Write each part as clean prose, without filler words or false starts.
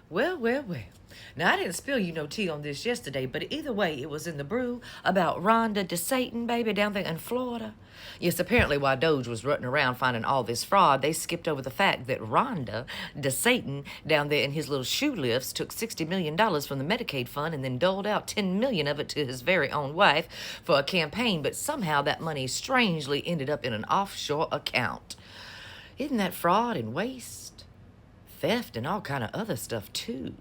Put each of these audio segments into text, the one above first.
Well, well, well. Now, I didn't spill you no tea on this yesterday, but either way, it was in the brew about Rhonda DeSatan, baby, down there in Florida. Yes, apparently while Doge was rutting around finding all this fraud, they skipped over the fact that Rhonda DeSatan down there in his little shoe lifts took $60 million from the Medicaid fund and then doled out $10 million of it to his very own wife for a campaign, but somehow that money strangely ended up in an offshore account. Isn't that fraud and waste? Theft and all kind of other stuff too.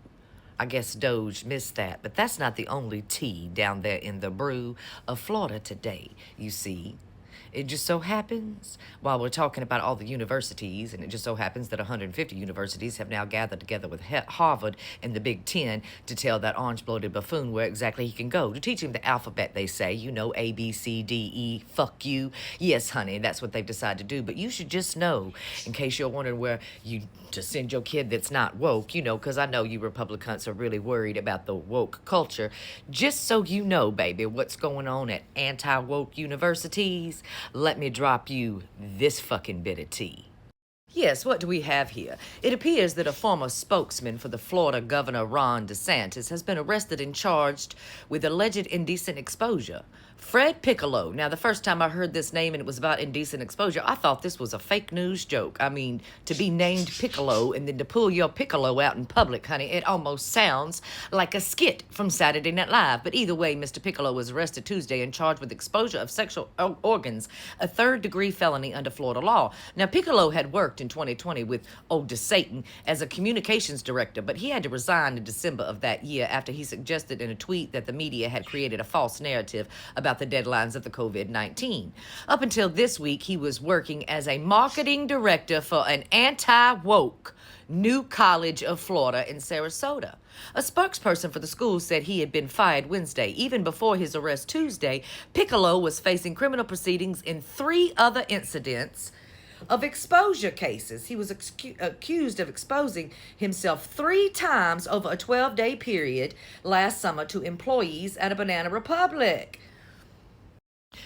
I guess Doge missed that, but that's not the only tea down there in the brew of Florida today, you see. It just so happens, while we're talking about all the universities, and it just so happens that 150 universities have now gathered together with Harvard and the Big Ten to tell that orange-bloated buffoon where exactly he can go. To teach him the alphabet, they say, you know, A, B, C, D, E, fuck you. Yes, honey, that's what they've decided to do. But you should just know, in case you're wondering where you to send your kid that's not woke, you know, because I know you Republicans are really worried about the woke culture. Just so you know, baby, what's going on at anti-woke universities, let me drop you this fucking bit of tea. Yes, what do we have here? It appears that a former spokesman for the Florida Governor Ron DeSantis has been arrested and charged with alleged indecent exposure. Fred Piccolo. Now, the first time I heard this name and it was about indecent exposure, I thought this was a fake news joke. I mean, to be named Piccolo and then to pull your piccolo out in public, honey, it almost sounds like a skit from Saturday Night Live. But either way, Mr. Piccolo was arrested Tuesday and charged with exposure of sexual organs, a third-degree felony under Florida law. Now, Piccolo had worked in 2020 with old DeSatan as a communications director, but he had to resign in December of that year after he suggested in a tweet that the media had created a false narrative about the deadlines of the COVID-19. Up until this week, he was working as a marketing director for an anti-woke New College of Florida in Sarasota. A spokesperson for the school said he had been fired Wednesday. Even before his arrest Tuesday, Piccolo was facing criminal proceedings in 3 other incidents of exposure cases. He was accused of exposing himself 3 times over a 12-day period last summer to employees at a Banana Republic.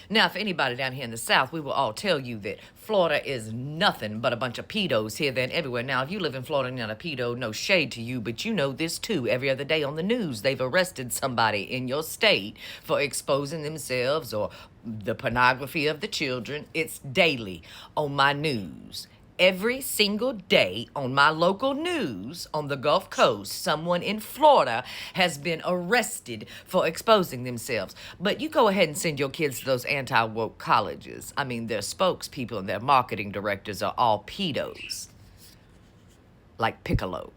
Now, for anybody down here in the South, we will all tell you that Florida is nothing but a bunch of pedos here, there, and everywhere. Now, if you live in Florida and you're not a pedo, no shade to you, but you know this too. Every other day on the news, they've arrested somebody in your state for exposing themselves or the pornography of the children. It's daily on my news. Every single day on my local news on the Gulf Coast, someone in Florida has been arrested for exposing themselves. But you go ahead and send your kids to those anti-woke colleges. I mean, their spokespeople and their marketing directors are all pedos, like Piccolo.